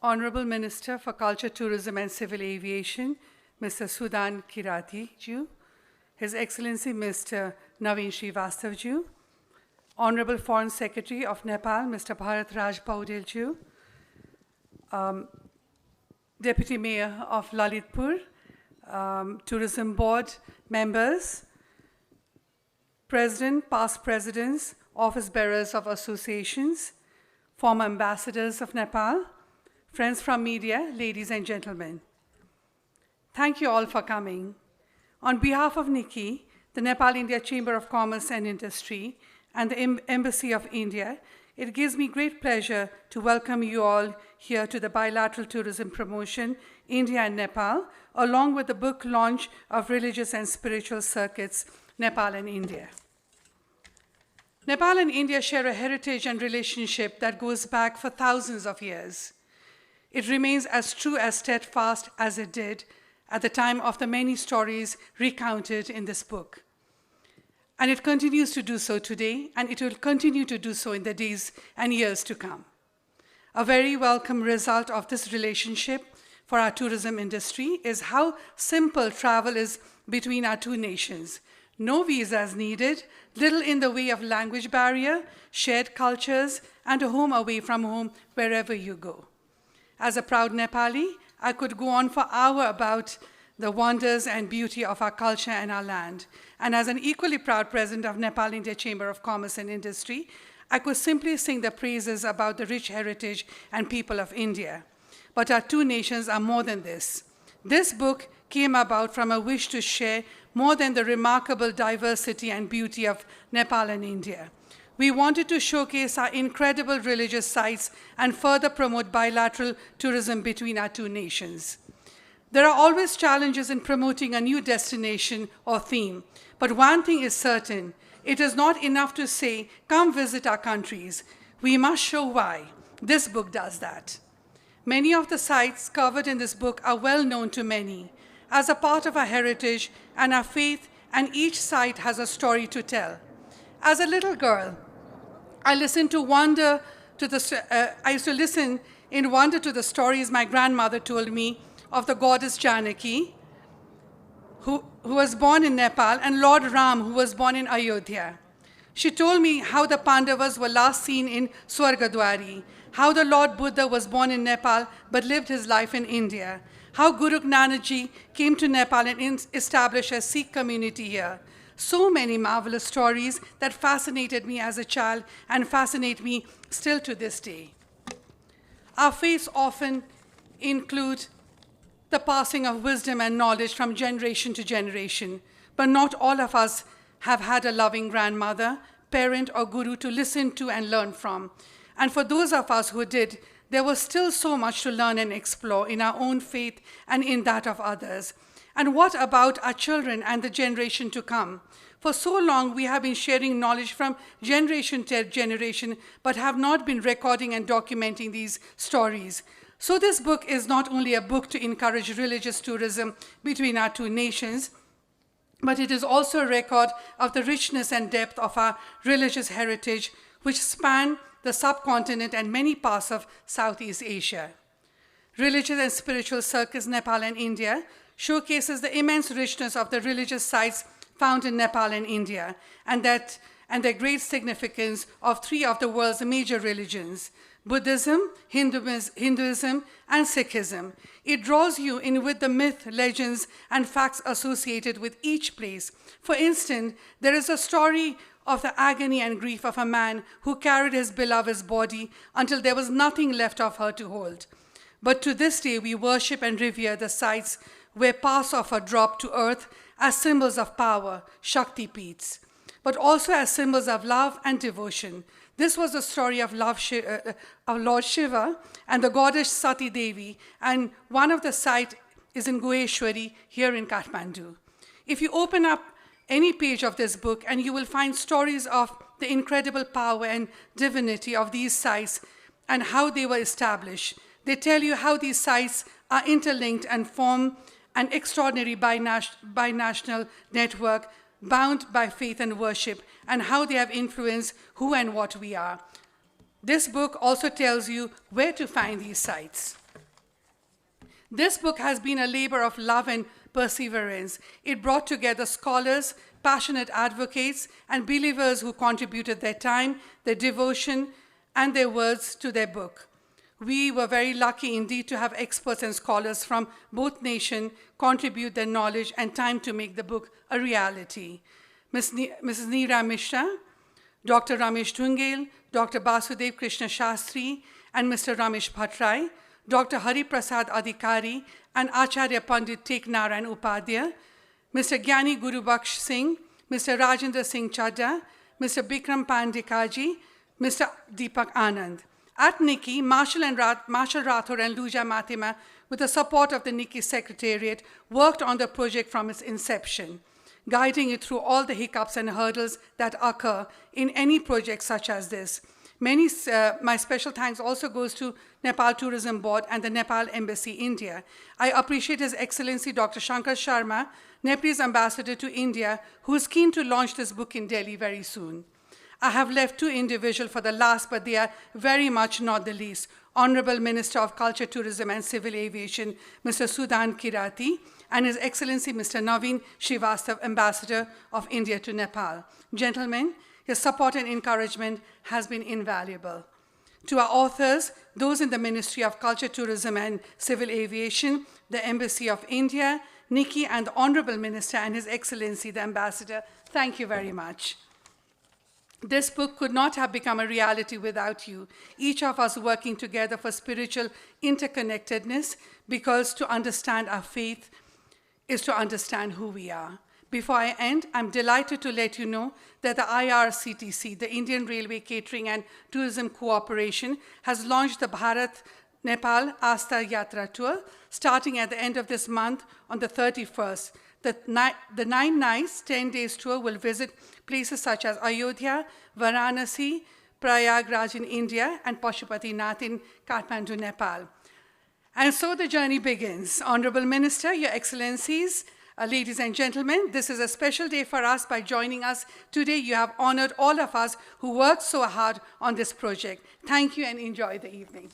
Honorable Minister for Culture, Tourism and Civil Aviation, Mr. Sudan Kirati-ji, His Excellency Mr. Naveen Srivastav-ji, Honorable Foreign Secretary of Nepal, Mr. Bharat Raj Paudel-ji, Deputy Mayor of Lalitpur, Tourism Board members, President, past presidents, office bearers of associations, former ambassadors of Nepal, friends from media, ladies and gentlemen. Thank you all for coming. On behalf of NICCI, the Nepal-India Chamber of Commerce and Industry, and the Embassy of India, it gives me great pleasure to welcome you all here to the bilateral tourism promotion, India and Nepal, along with the book launch of Religious and Spiritual Circuits, Nepal and India. Nepal and India share a heritage and relationship that goes back for thousands of years. It remains as true as steadfast as it did at the time of the many stories recounted in this book. And it continues to do so today, and it will continue to do so in the days and years to come. A very welcome result of this relationship for our tourism industry is how simple travel is between our two nations. No visas needed, little in the way of language barrier, shared cultures, and a home away from home wherever you go. As a proud Nepali, I could go on for hours about the wonders and beauty of our culture and our land. And as an equally proud president of Nepal-India Chamber of Commerce and Industry, I could simply sing the praises about the rich heritage and people of India. But our two nations are more than this. This book came about from a wish to share more than the remarkable diversity and beauty of Nepal and India. We wanted to showcase our incredible religious sites and further promote bilateral tourism between our two nations. There are always challenges in promoting a new destination or theme, but one thing is certain: it is not enough to say, come visit our countries. We must show why. This book does that. Many of the sites covered in this book are well known to many as a part of our heritage and our faith, and each site has a story to tell. As a little girl, I used to listen in wonder to the stories my grandmother told me of the goddess Janaki, who was born in Nepal, and Lord Ram, who was born in Ayodhya. She told me how the Pandavas were last seen in Swargadwari, how the Lord Buddha was born in Nepal but lived his life in India, how Guru Nanak Ji came to Nepal and established a Sikh community here. So many marvelous stories that fascinated me as a child and fascinate me still to this day. Our faiths often include the passing of wisdom and knowledge from generation to generation, but not all of us have had a loving grandmother, parent, or guru to listen to and learn from. And for those of us who did, there was still so much to learn and explore in our own faith and in that of others. And what about our children and the generation to come? For so long, we have been sharing knowledge from generation to generation, but have not been recording and documenting these stories. So this book is not only a book to encourage religious tourism between our two nations, but it is also a record of the richness and depth of our religious heritage, which span the subcontinent and many parts of Southeast Asia. Religious and Spiritual Circuits, Nepal and India showcases the immense richness of the religious sites found in Nepal and India, and the great significance of three of the world's major religions: Buddhism, Hinduism, and Sikhism. It draws you in with the myth, legends, and facts associated with each place. For instance, there is a story of the agony and grief of a man who carried his beloved's body until there was nothing left of her to hold. But to this day, we worship and revere the sites where parts of her dropped to earth as symbols of power, Shakti Peeths, but also as symbols of love and devotion. This was the story of Lord Shiva and the goddess Sati Devi, and one of the sites is in Goeshwari here in Kathmandu. If you open up any page of this book, and you will find stories of the incredible power and divinity of these sites and how they were established. They tell you how these sites are interlinked and form an extraordinary binational network bound by faith and worship, and how they have influenced who and what we are. This book also tells you where to find these sites. This book has been a labor of love and perseverance. It brought together scholars, passionate advocates, and believers who contributed their time, their devotion, and their words to their book. We were very lucky indeed to have experts and scholars from both nations contribute their knowledge and time to make the book a reality. Mrs. Neera Mishra, Dr. Ramesh Dhungel, Dr. Basudev Krishna Shastri, and Mr. Ramesh Bhattrai, Dr. Hari Prasad Adhikari, and Acharya Pandit Teknaran Upadhyay, Mr. Gyani Gurubaksh Singh, Mr. Rajendra Singh Chadda, Mr. Bikram Pandikaji, Mr. Deepak Anand. At NICCI, Marshall Rathore and Luja Mathema, with the support of the NICCI Secretariat, worked on the project from its inception, guiding it through all the hiccups and hurdles that occur in any project such as this. My special thanks also goes to Nepal Tourism Board and the Nepal Embassy, India. I appreciate His Excellency Dr. Shankar Sharma, Nepal's ambassador to India, who is keen to launch this book in Delhi very soon. I have left two individuals for the last, but they are very much not the least. Honorable Minister of Culture, Tourism and Civil Aviation, Mr. Sudan Kirati, and His Excellency Mr. Naveen Srivastav, Ambassador of India to Nepal. Gentlemen, your support and encouragement has been invaluable. To our authors, those in the Ministry of Culture, Tourism and Civil Aviation, the Embassy of India, NICCI, and the Honorable Minister and His Excellency, the Ambassador, thank you very much. This book could not have become a reality without you, each of us working together for spiritual interconnectedness, because to understand our faith is to understand who we are. Before I end, I'm delighted to let you know that the IRCTC, the Indian Railway Catering and Tourism Cooperation, has launched the Bharat-Nepal Asta Yatra Tour, starting at the end of this month on the 31st. The 9 nights, 10 days tour will visit places such as Ayodhya, Varanasi, Prayagraj in India, and Pashupatinath in Kathmandu, Nepal. And so the journey begins. Honorable Minister, Your Excellencies, ladies and gentlemen, this is a special day for us. By joining us today, you have honored all of us who worked so hard on this project. Thank you and enjoy the evening.